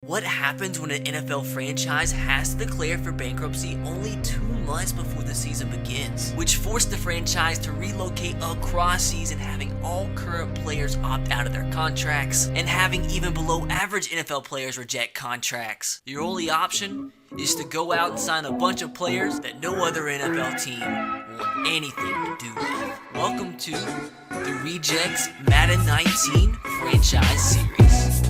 What happens when an NFL franchise has to declare for bankruptcy only 2 months before the season begins, which forced the franchise to relocate across season, having all current players opt out of their contracts, and having even below average NFL players reject contracts? Your only option is to go out and sign a bunch of players that no other NFL team want anything to do with. Welcome to the Rejects Madden 19 Franchise Series.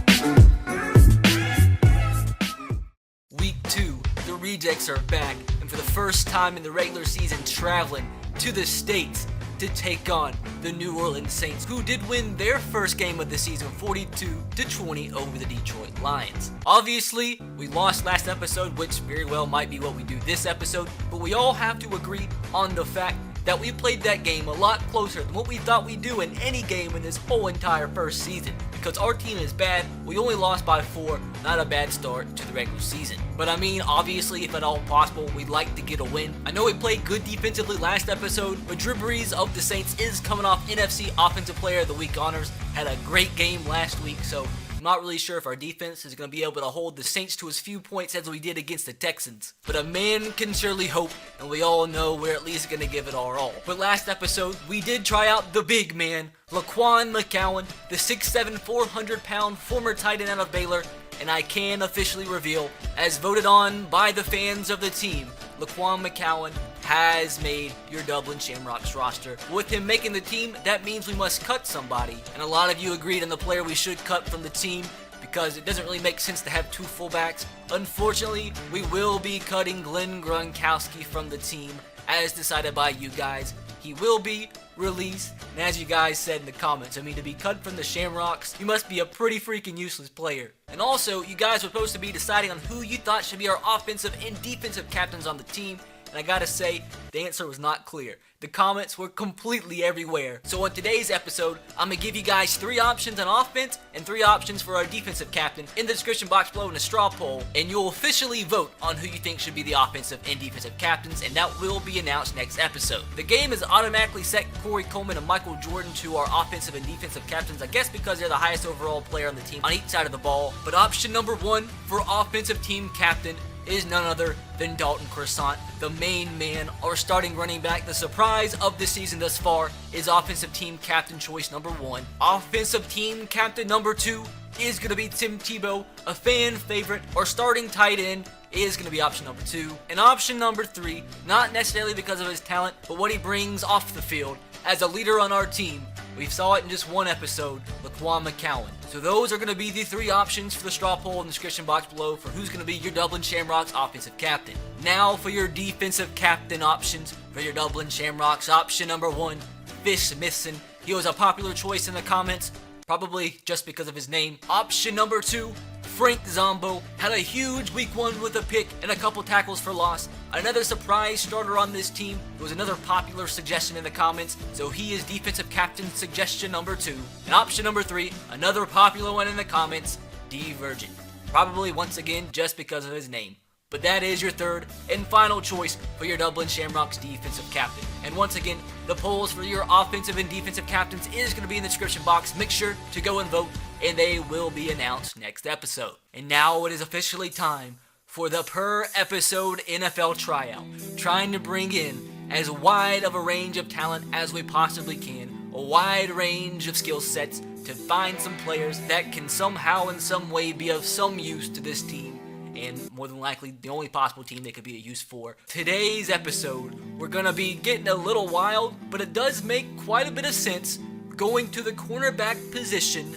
Week 2, the Rejects are back, and for the first time in the regular season traveling to the States to take on the New Orleans Saints, who did win their first game of the season 42-20 over the Detroit Lions. Obviously, we lost last episode, which very well might be what we do this episode, but we all have to agree on the fact that we played that game a lot closer than what we thought we'd do in any game in this whole entire first season. Because our team is bad, we only lost by 4, not a bad start to the regular season. But I mean, obviously, if at all possible, we'd like to get a win. I know we played good defensively last episode, but Drew Brees of the Saints is coming off NFC Offensive Player of the Week honors, had a great game last week, so I'm not really sure if our defense is going to be able to hold the Saints to as few points as we did against the Texans. But a man can surely hope, and we all know we're at least going to give it our all. But last episode, we did try out the big man, Laquan McCowan, the 6'7", 400-pound former tight end out of Baylor, and I can officially reveal, as voted on by the fans of the team, Laquan McCowan has made your Dublin Shamrocks roster. With him making the team, that means we must cut somebody, and a lot of you agreed on the player we should cut from the team because it doesn't really make sense to have 2 fullbacks. Unfortunately, we will be cutting Glenn Gronkowski from the team, as decided by you guys. He will be released, and as you guys said in the comments, I mean, to be cut from the Shamrocks, you must be a pretty freaking useless player. And also, you guys were supposed to be deciding on who you thought should be our offensive and defensive captains on the team, and I gotta say, the answer was not clear. The comments were completely everywhere. So on today's episode, I'm gonna give you guys 3 options on offense and 3 options for our defensive captain in the description box below in a straw poll, and you'll officially vote on who you think should be the offensive and defensive captains, and that will be announced next episode. The game has automatically set Corey Coleman and Michael Jordan to our offensive and defensive captains, I guess because they're the highest overall player on the team on each side of the ball. But option number 1 for offensive team captain is none other than Dalton Croissant, the main man, our starting running back. The surprise of the season thus far is offensive team captain choice number 1. Offensive team captain number 2 is going to be Tim Tebow, a fan favorite. Our starting tight end is going to be option number 2. And option number 3, not necessarily because of his talent, but what he brings off the field as a leader on our team. We saw it in just one episode, Laquan McCowan. So those are going to be the 3 options for the straw poll in the description box below for who's going to be your Dublin Shamrocks offensive captain. Now for your defensive captain options for your Dublin Shamrocks. Option number 1, Fish Smithson. He was a popular choice in the comments, probably just because of his name. Option number 2, Frank Zombo, had a huge week 1 with a pick and a couple tackles for loss. Another surprise starter on this team. It was another popular suggestion in the comments, so he is defensive captain suggestion number 2. And option number 3, another popular one in the comments, D Virgin. Probably once again just because of his name. But that is your 3rd and final choice for your Dublin Shamrocks defensive captain. And once again, the polls for your offensive and defensive captains is going to be in the description box. Make sure to go and vote, and they will be announced next episode. And now it is officially time for the per episode NFL tryout, trying to bring in as wide of a range of talent as we possibly can, a wide range of skill sets to find some players that can somehow in some way be of some use to this team, and more than likely the only possible team they could be a use for. Today's episode, we're gonna be getting a little wild, but it does make quite a bit of sense going to the cornerback position.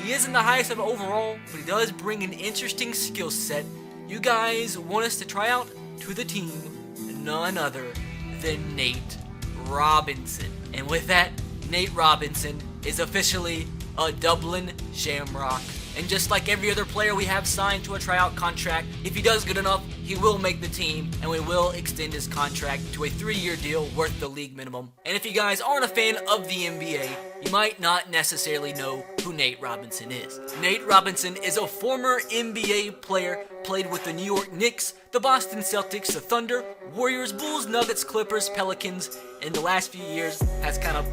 He isn't the highest of overall, but he does bring an interesting skill set. You guys want us to try out to the team none other than Nate Robinson. And with that, Nate Robinson is officially a Dublin Shamrock. And just like every other player we have signed to a tryout contract, if he does good enough, he will make the team, and we will extend his contract to a 3-year deal worth the league minimum. And if you guys aren't a fan of the NBA, you might not necessarily know who Nate Robinson is. Nate Robinson is a former NBA player, played with the New York Knicks, the Boston Celtics, the Thunder, Warriors, Bulls, Nuggets, Clippers, Pelicans, and the last few years has kind of,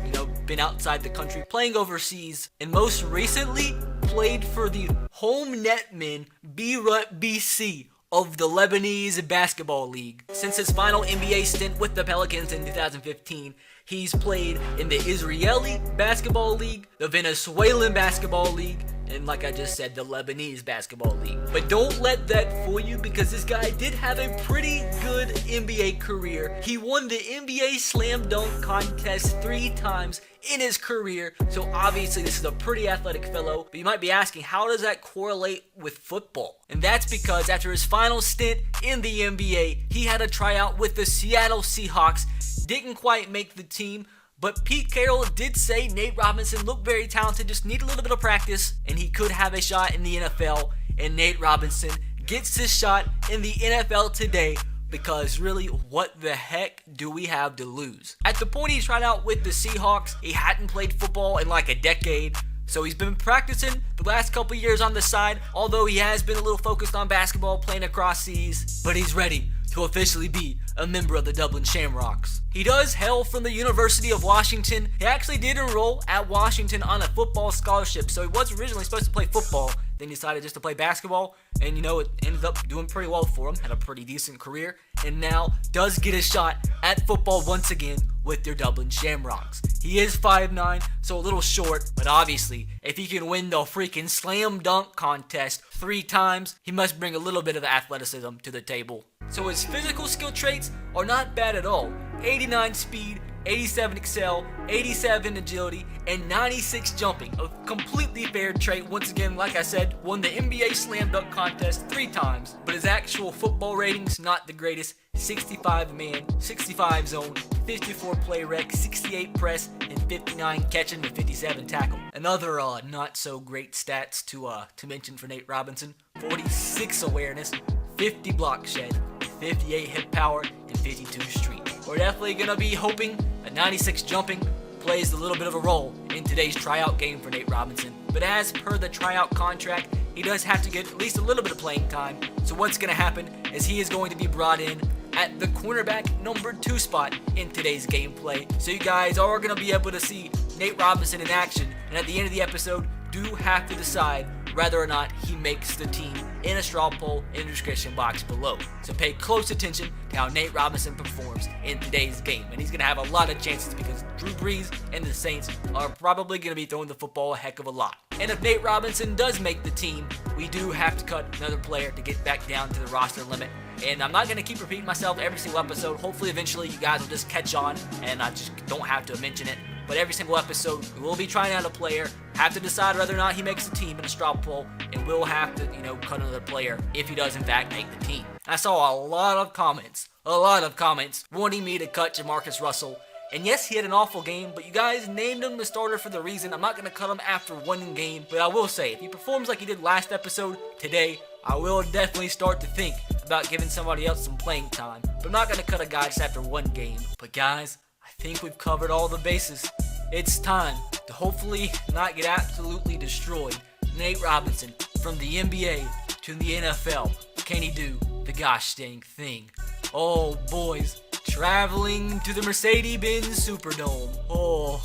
been outside the country, playing overseas, and most recently played for the home netmen Beirut BC of the Lebanese Basketball League. Since his final NBA stint with the Pelicans in 2015, he's played in the Israeli Basketball League, the Venezuelan Basketball League, and like I just said, the Lebanese Basketball League. But don't let that fool you, because this guy did have a pretty good NBA career. He won the NBA Slam Dunk Contest 3 times in his career, so obviously this is a pretty athletic fellow. But you might be asking, how does that correlate with football? And that's because after his final stint in the NBA, he had a tryout with the Seattle Seahawks, didn't quite make the team, but Pete Carroll did say Nate Robinson looked very talented, just need a little bit of practice, and he could have a shot in the NFL. And Nate Robinson gets his shot in the NFL today, because really, what the heck do we have to lose? At the point he's tried out with the Seahawks, he hadn't played football in like a decade, so he's been practicing the last couple years on the side, although he has been a little focused on basketball, playing across seas, but he's ready to officially be a member of the Dublin Shamrocks. He does hail from the University of Washington. He actually did enroll at Washington on a football scholarship, so he was originally supposed to play football, then decided just to play basketball, and it ended up doing pretty well for him, had a pretty decent career, and now does get a shot at football once again with their Dublin Shamrocks. He is 5'9", so a little short, but obviously, if he can win the freaking slam dunk contest 3 times, he must bring a little bit of athleticism to the table. So his physical skill traits are not bad at all. 89 speed, 87 excel, 87 agility, and 96 jumping. A completely fair trait. Once again, like I said, won the NBA Slam Dunk Contest 3 times, but his actual football ratings, not the greatest. 65 man, 65 zone, 54 play rec, 68 press, and 59 catching with 57 tackle. Another not so great stats to mention for Nate Robinson. 46 awareness, 50 block shed, 58 hip power, and 52 street. We're definitely going to be hoping that 96 jumping plays a little bit of a role in today's tryout game for Nate Robinson. But as per the tryout contract, he does have to get at least a little bit of playing time. So what's going to happen is he is going to be brought in at the cornerback number 2 spot in today's gameplay. So you guys are going to be able to see Nate Robinson in action. And at the end of the episode, do have to decide whether or not he makes the team in a straw poll in the description box below. So pay close attention to how Nate Robinson performs in today's game. And he's going to have a lot of chances because Drew Brees and the Saints are probably going to be throwing the football a heck of a lot. And if Nate Robinson does make the team, we do have to cut another player to get back down to the roster limit. And I'm not going to keep repeating myself every single episode. Hopefully eventually you guys will just catch on and I just don't have to mention it. But every single episode, we will be trying out a player, have to decide whether or not he makes the team in a straw poll, and we'll have to, cut another player if he does in fact make the team. I saw a lot of comments wanting me to cut Jamarcus Russell. And yes, he had an awful game, but you guys named him the starter for the reason. I'm not going to cut him after one game, but I will say, if he performs like he did last episode, today, I will definitely start to think about giving somebody else some playing time. But I'm not going to cut a guy just after one game. But guys, I think we've covered all the bases. It's time to hopefully not get absolutely destroyed. Nate Robinson, from the NBA to the NFL, can he do the gosh dang thing? Oh boys, traveling to the Mercedes-Benz Superdome.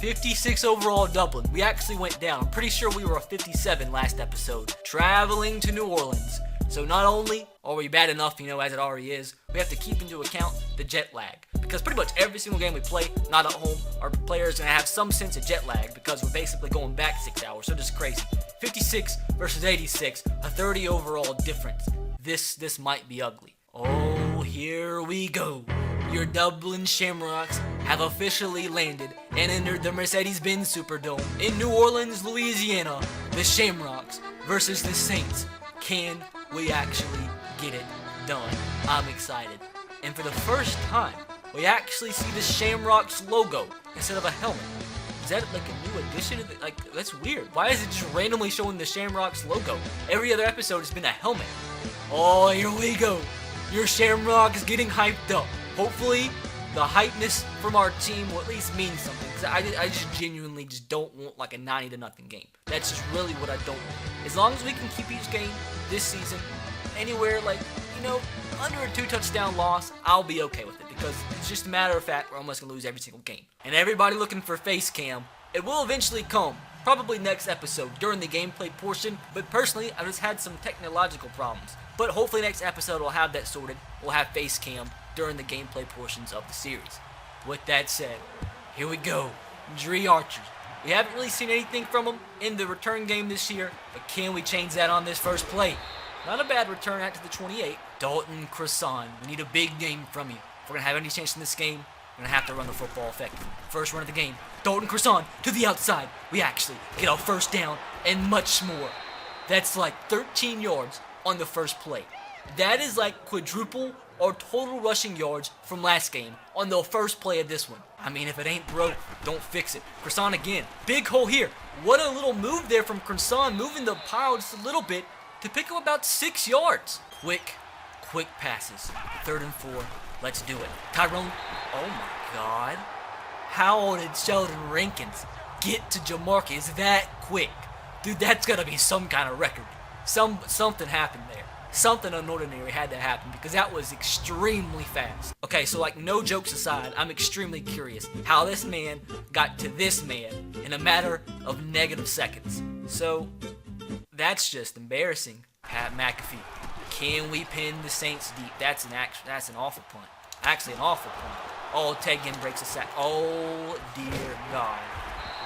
56 overall Dublin. We actually went down. I'm pretty sure we were a 57 last episode. Traveling to New Orleans. So not only are we bad enough, as it already is, we have to keep into account the jet lag. Because pretty much every single game we play, not at home, our players are going to have some sense of jet lag because we're basically going back 6 hours. So just crazy. 56 versus 86, a 30 overall difference. This might be ugly. Oh, here we go. Your Dublin Shamrocks have officially landed and entered the Mercedes-Benz Superdome in New Orleans, Louisiana. The Shamrocks versus the Saints. Can we actually get it done? I'm excited. And for the first time, we actually see the Shamrocks logo instead of a helmet. Is that like a new addition? That's weird. Why is it just randomly showing the Shamrocks logo? Every other episode has been a helmet. Oh, here we go. Your Shamrocks getting hyped up. Hopefully, the hypeness from our team will at least mean something. Because I just genuinely just don't want like a 90-0 game. That's just really what I don't want. As long as we can keep each game this season anywhere under a 2-touchdown loss, I'll be okay with it. Because it's just a matter of fact, we're almost going to lose every single game. And everybody looking for face cam, it will eventually come. probably next episode during the gameplay portion, but personally, I just had some technological problems. But hopefully next episode we'll have that sorted. We'll have face cam during the gameplay portions of the series. With that said, here we go. Dre Archers. We haven't really seen anything from him in the return game this year, but can we change that on this first play? Not a bad return out to the 28. Dalton Croissant, we need a big game from you. If we're going to have any chance in this game, we're going to have to run the football effectively. First run of the game, Dalton Croissant to the outside. We actually get our first down and much more. That's like 13 yards on the first play. That is like quadruple or total rushing yards from last game on the first play of this one. I mean, if it ain't broke, don't fix it. Croissant again. Big hole here. What a little move there from Croissant, moving the pile just a little bit to pick up about 6 yards. Quick passes. 3rd and 4. Let's do it. Tyrone. Oh my God. How did Sheldon Rankins get to Jamarcus that quick? Dude, that's gotta be some kind of record. Something happened there. Something unordinary had to happen because that was extremely fast. Okay, so like no jokes aside, I'm extremely curious how this man got to this man in a matter of negative seconds. So that's just embarrassing. Pat McAfee, can we pin the Saints deep? That's an awful punt. Actually, an awful punt. Oh, Ted Ginn breaks a sack. Oh dear God,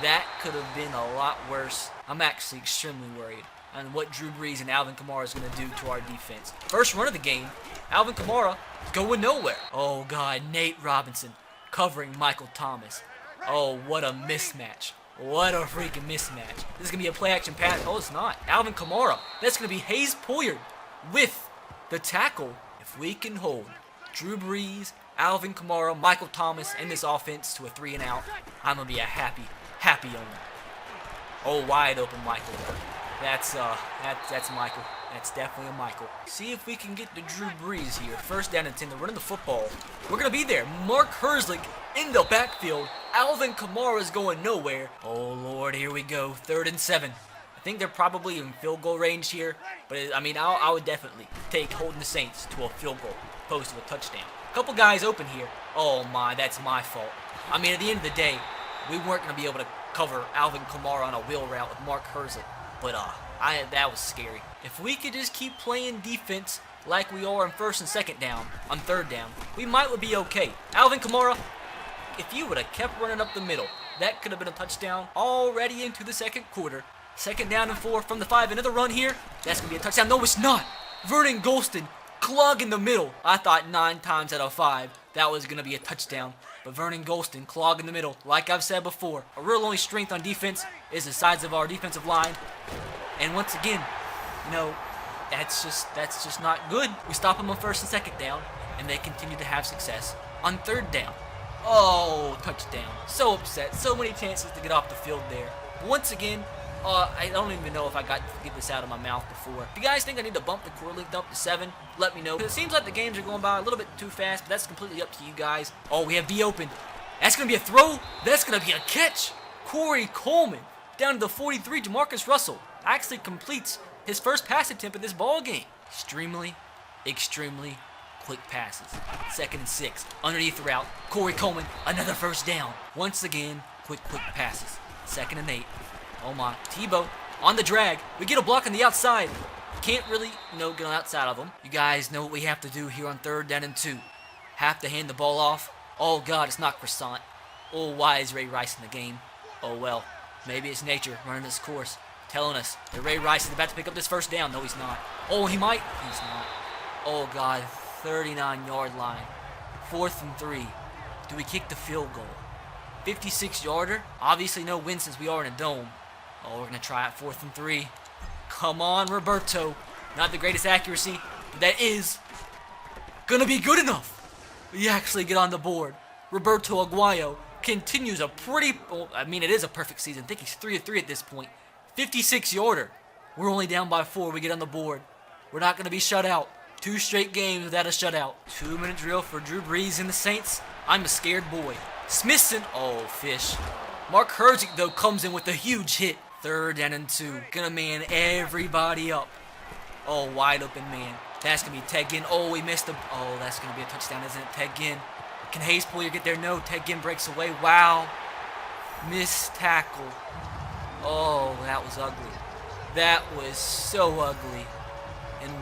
that could have been a lot worse. I'm actually extremely worried on what Drew Brees and Alvin Kamara is going to do to our defense. First run of the game, Alvin Kamara going nowhere. Oh God, Nate Robinson covering Michael Thomas. Oh, what a mismatch. What a freaking mismatch. This is going to be a play action pass. Oh, it's not. Alvin Kamara. That's going to be Hayes Poyard with the tackle. If we can hold Drew Brees, Alvin Kamara, Michael Thomas in this offense to a 3 and out, I'm going to be a happy owner. Oh, wide open Michael. That's Michael. That's definitely a Michael. See if we can get to Drew Brees here. First down and 10. They're running the football. We're going to be there. Mark Herzlich in the backfield. Alvin Kamara is going nowhere. Oh, Lord. Here we go. 3rd and 7. I think they're probably in field goal range here. But, I mean, I would definitely take holding the Saints to a field goal opposed to a touchdown. A couple guys open here. Oh, my. That's my fault. I mean, at the end of the day, we weren't going to be able to cover Alvin Kamara on a wheel route with Mark Herzlich. But that was scary. If we could just keep playing defense like we are on 1st and 2nd down, on 3rd down, we might be okay. Alvin Kamara, if you would have kept running up the middle, that could have been a touchdown already into the 2nd quarter. 2nd down and 4 from the 5. Another run here. That's going to be a touchdown. No, it's not. Vernon Golston clogging the middle. I thought 9 times out of 5 that was going to be a touchdown. But Vernon Golston clogging the middle. Like I've said before, our real only strength on defense is the size of our defensive line. And once again, you know, that's just not good. We stop them on 1st and 2nd down, and they continue to have success on 3rd down. Oh, touchdown. So upset. So many chances to get off the field there. Once again, I don't even know if I got to get this out of my mouth before. If you guys think I need to bump the core length up to 7, let me know. It seems like the games are going by a little bit too fast, but that's completely up to you guys. Oh, we have D open. That's going to be a throw. That's going to be a catch. Corey Coleman down to the 43. Jamarcus Russell actually completes his first pass attempt in this ball game. Extremely quick passes. 2nd and 6. Underneath the route. Corey Coleman, another first down. Once again, quick passes. 2nd and 8. Oh my. Tebow on the drag. We get a block on the outside. Can't really, get on outside of them. You guys know what we have to do here on 3rd down and 2. Have to hand the ball off. Oh God, it's not Croissant. Oh, why is Ray Rice in the game? Oh well. Maybe it's nature running this course, telling us that Ray Rice is about to pick up this first down. No, he's not. Oh, he might. He's not. Oh God, 39-yard line. 4th and 3. Do we kick the field goal? 56-yarder. Obviously no win since we are in a dome. Oh, we're going to try it. 4th and 3. Come on, Roberto. Not the greatest accuracy, but that is going to be good enough. We actually get on the board. Roberto Aguayo continues a it is a perfect season. I think he's 3-3 at this point. 56-yarder. We're only down by 4. We get on the board. We're not going to be shut out. 2 straight games without a shutout. 2-minute drill for Drew Brees and the Saints. I'm a scared boy. Smithson. Oh, fish. Mark Herzlich, though, comes in with a huge hit. 3rd down and 2. Gonna man everybody up. Oh, wide open man. That's gonna be Ted Ginn. Oh, we missed the. Oh, that's gonna be a touchdown, isn't it? Ted Ginn. Can Hayes Poyer get there? No. Ted Ginn breaks away. Wow. Missed tackle. Oh, that was ugly. That was so ugly. And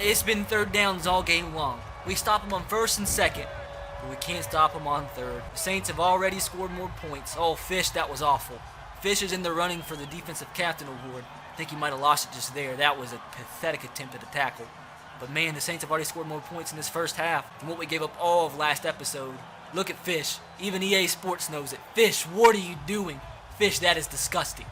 it's been third downs all game long. We stop them on first and second, but we can't stop them on third. The Saints have already scored more points. Oh, Fish, that was awful. Fish is in the running for the defensive captain award. I think he might have lost it just there. That was a pathetic attempt at a tackle. But man, the Saints have already scored more points in this first half than what we gave up all of last episode. Look at Fish. Even EA Sports knows it. Fish, what are you doing? Fish, that is disgusting.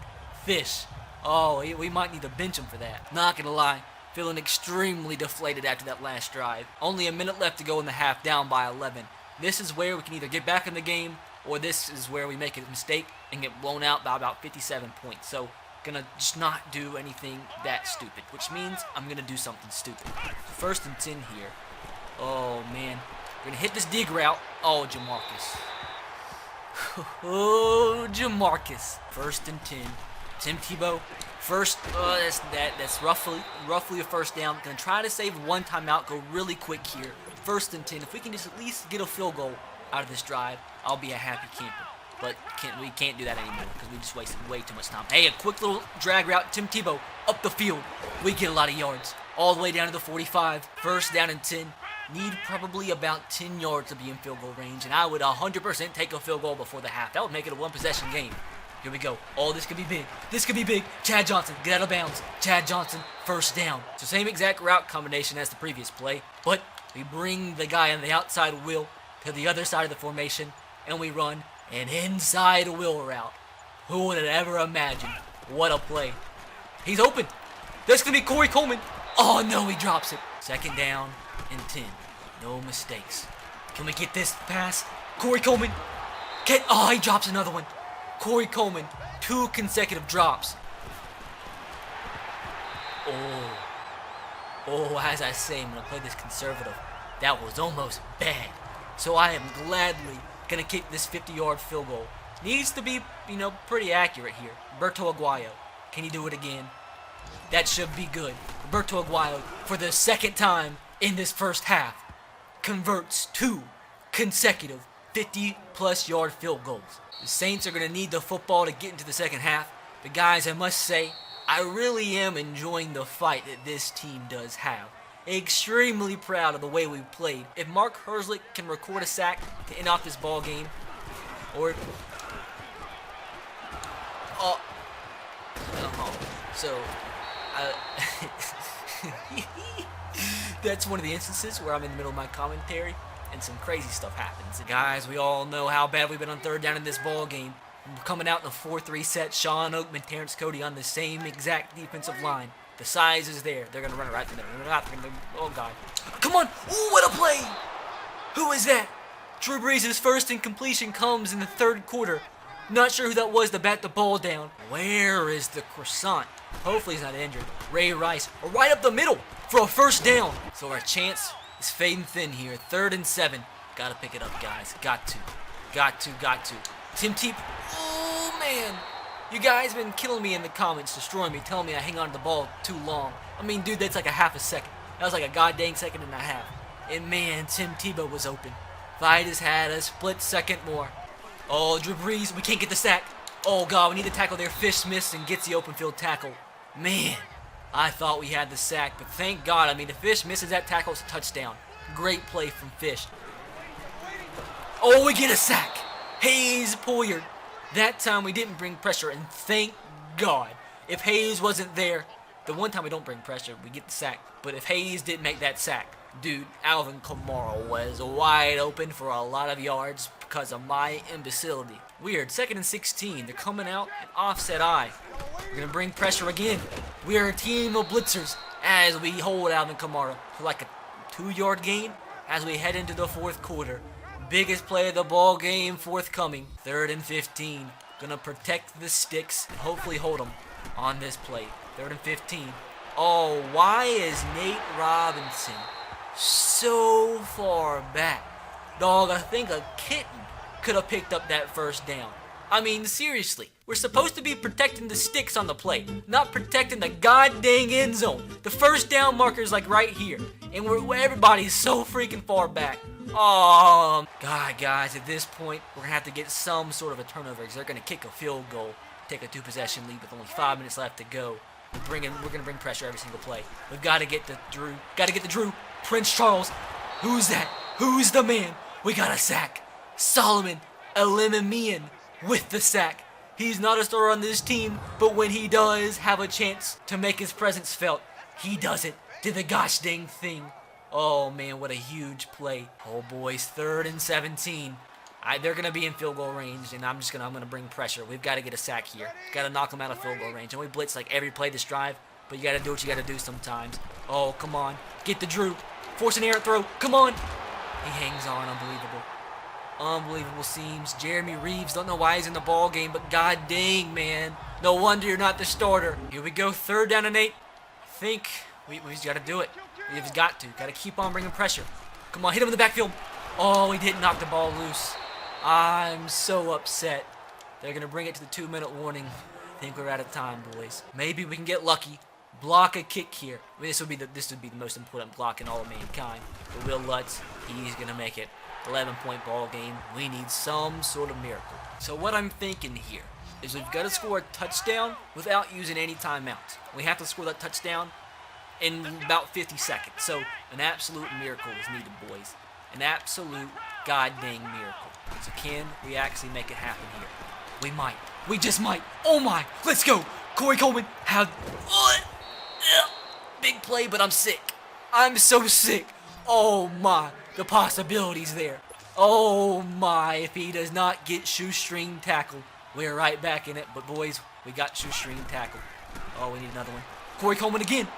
Fish. Oh, we might need to bench him for that. Not gonna lie. Feeling extremely deflated after that last drive. Only a minute left to go in the half, down by 11. This is where we can either get back in the game, or this is where we make a mistake and get blown out by about 57 points. So, gonna just not do anything that stupid, which means I'm gonna do something stupid. First and 10 here. Oh, man. We're gonna hit this dig route. Oh, Jamarcus. Oh, Jamarcus. First and 10. Tim Tebow. First, that's roughly a first down. Gonna try to save one timeout. Go really quick here. First and 10. If we can just at least get a field goal out of this drive, I'll be a happy camper. But we can't do that anymore because we just wasted way too much time. Hey, a quick little drag route. Tim Tebow up the field. We get a lot of yards. All the way down to the 45. First down and 10. Need probably about 10 yards to be in field goal range. And I would 100% take a field goal before the half. That would make it a one-possession game. Here we go. Oh, this could be big. This could be big. Chad Johnson, get out of bounds. Chad Johnson, first down. So same exact route combination as the previous play. But we bring the guy on the outside wheel to the other side of the formation. And we run an inside wheel route. Who would have ever imagined? What a play. He's open. That's going to be Corey Coleman. Oh, no, he drops it. Second down and 10. No mistakes. Can we get this pass? Corey Coleman. Oh, he drops another one. Corey Coleman, 2 consecutive drops. Oh, as I say, I'm going to play this conservative. That was almost bad. So I am gladly going to kick this 50-yard field goal. Needs to be, pretty accurate here. Roberto Aguayo. Can he do it again? That should be good. Roberto Aguayo, for the second time in this first half, converts 2 consecutive 50-plus yard field goals. The Saints are going to need the football to get into the second half. But guys, I must say, I really am enjoying the fight that this team does have. Extremely proud of the way we played. If Mark Herzlich can record a sack to end off this ball game, or that's one of the instances where I'm in the middle of my commentary and some crazy stuff happens. Guys, we all know how bad we've been on third down in this ball game. We're coming out in a 4-3 set. Sean Oakman, Terrence Cody on the same exact defensive line. The size is there. They're going to run it right through there. Oh, God. Come on. Ooh, what a play. Who is that? Drew Brees' first incompletion comes in the third quarter. Not sure who that was to bat the ball down. Where is the croissant? Hopefully he's not injured. Ray Rice, right up the middle for a first down. So our chance is fading thin here. 3rd and 7. Gotta pick it up, guys. Got to. Tim Teep. Oh, man. You guys been killing me in the comments, destroying me, telling me I hang on to the ball too long. I mean, dude, that's like a half a second. That was like a goddamn second and a half. And man, Tim Tebow was open. If I just had a split second more. Oh, Drew Brees, we can't get the sack. Oh, God, we need to tackle there. Fish missed and gets the open field tackle. Man, I thought we had the sack, but thank God. I mean, if Fish misses that tackle, it's a touchdown. Great play from Fish. Oh, we get a sack. Hayes Poyard. That time we didn't bring pressure, and thank God. If Hayes wasn't there, the one time we don't bring pressure, we get the sack. But if Hayes didn't make that sack, dude, Alvin Kamara was wide open for a lot of yards because of my imbecility. Weird, 2nd and 16. They're coming out an offset eye. We're going to bring pressure again. We are a team of blitzers as we hold Alvin Kamara for like a 2-yard gain as we head into the 4th quarter. Biggest play of the ball game forthcoming. 3rd and 15. Gonna protect the sticks and hopefully hold them on this play. 3rd and 15. Oh, why is Nate Robinson so far back? Dog, I think a kitten could have picked up that first down. I mean, seriously. We're supposed to be protecting the sticks on the play, not protecting the goddamn end zone. The first down marker's like right here, and everybody's so freaking far back. Oh, God, guys, at this point, we're going to have to get some sort of a turnover because they're going to kick a field goal. take a 2-possession lead with only 5 minutes left to go. We're gonna bring pressure every single play. We've got to get the Drew. Got to get the Drew. Prince Charles. Who's that? Who's the man? We got a sack. Solomon Elimimian with the sack. He's not a starter on this team, but when he does have a chance to make his presence felt, he does it. Did the gosh dang thing. Oh man, what a huge play. Oh boys, 3rd and 17. They're gonna be in field goal range, and I'm gonna bring pressure. We've got to get a sack here. Got to knock them out of field goal range. And we blitz like every play this drive, but you got to do what you got to do sometimes. Oh, come on, get the Drew. Force an errant throw. Come on. He hangs on. Unbelievable. Unbelievable seams. Jeremy Reeves, don't know why he's in the ball game, but god dang, man. No wonder you're not the starter. Here we go, 3rd down and 8. I think we've got to do it. We've got to keep on bringing pressure. Come on, hit him in the backfield. Oh, he didn't knock the ball loose. I'm so upset. They're going to bring it to the 2-minute warning. I think we're out of time, boys. Maybe we can get lucky. Block a kick here. I mean, this would be the most important block in all of mankind. But Will Lutz, he's going to make it. 11-point ball game. We need some sort of miracle. So what I'm thinking here is we've got to score a touchdown without using any timeouts. We have to score that touchdown in about 50 seconds. So an absolute miracle is needed, boys. An absolute god-dang miracle. So can we actually make it happen here? We might. We just might. Oh my! Let's go! Corey Coleman, big play, but I'm sick. I'm so sick. Oh my! The possibilities there. Oh my! If he does not get shoestring tackled, we're right back in it. But boys, we got shoestring tackled. Oh, we need another one. Corey Coleman again.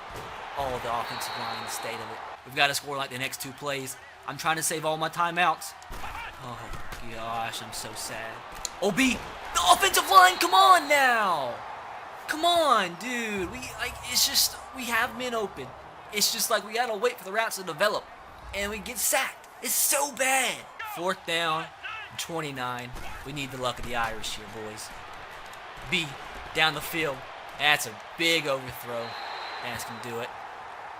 Oh, the offensive line stayed of it. We've got to score like the next 2 plays. I'm trying to save all my timeouts. Oh gosh, I'm so sad. OB, the offensive line, come on now. Come on, dude. We have men open. It's just like we gotta wait for the routes to develop, and we get sacked. It's so bad. 4th down, 29. We need the luck of the Irish here, boys. B, down the field. That's a big overthrow. Ask him to do it.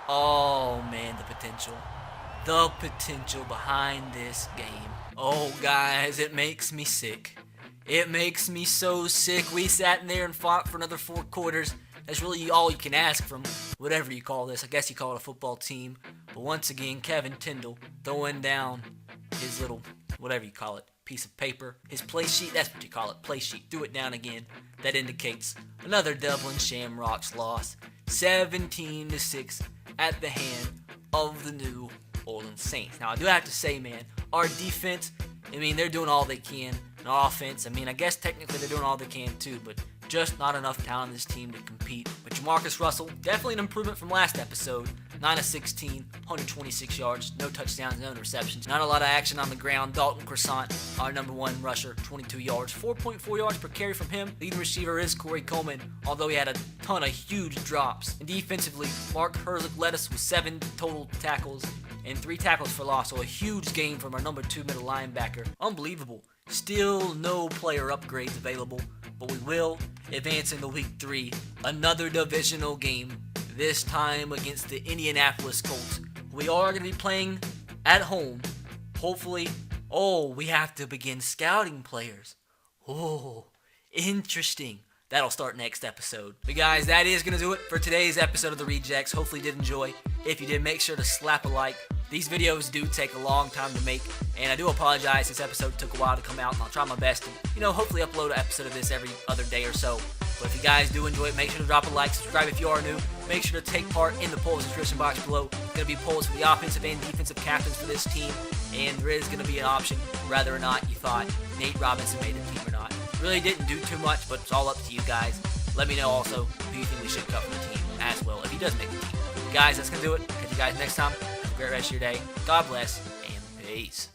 Oh man, the potential. The potential behind this game. Oh, guys, it makes me sick. It makes me so sick. We sat in there and fought for another 4 quarters. That's really all you can ask from whatever you call this. I guess you call it a football team. But once again, Kevin Tyndall throwing down his little, whatever you call it, piece of paper. His play sheet, that's what you call it, play sheet. Threw it down again. That indicates another Dublin Shamrocks loss. 17-6 at the hand of the New Orleans Saints. Now, I do have to say, man, our defense, I mean, they're doing all they can. And our offense, I mean, I guess technically they're doing all they can too, but just not enough talent on this team to compete. But Jamarcus Russell, definitely an improvement from last episode. 9 of 16, 126 yards, no touchdowns, no interceptions. Not a lot of action on the ground. Dalton Croissant, our number 1 rusher, 22 yards, 4.4 yards per carry from him. Leading receiver is Corey Coleman, although he had a ton of huge drops. And defensively, Mark Herzlich led us with 7 total tackles and 3 tackles for loss, so a huge game from our number 2 middle linebacker. Unbelievable. Still no player upgrades available, but we will advance into week 3. Another divisional game, this time against the Indianapolis Colts. We are going to be playing at home. Hopefully, we have to begin scouting players. Oh, interesting. That'll start next episode. But guys, that is going to do it for today's episode of The Rejects. Hopefully you did enjoy. If you did, make sure to slap a like. These videos do take a long time to make, and I do apologize. This episode took a while to come out, and I'll try my best to, hopefully upload an episode of this every other day or so. But if you guys do enjoy it, make sure to drop a like, subscribe if you are new. Make sure to take part in the polls in the description box below. There's going to be polls for the offensive and defensive captains for this team, and there is going to be an option whether or not you thought Nate Robinson made the team or not. Really didn't do too much, but it's all up to you guys. Let me know also who you think we should cut from the team as well, if he does make the team. Guys, that's going to do it. Catch you guys next time. Have a great rest of your day. God bless, and peace.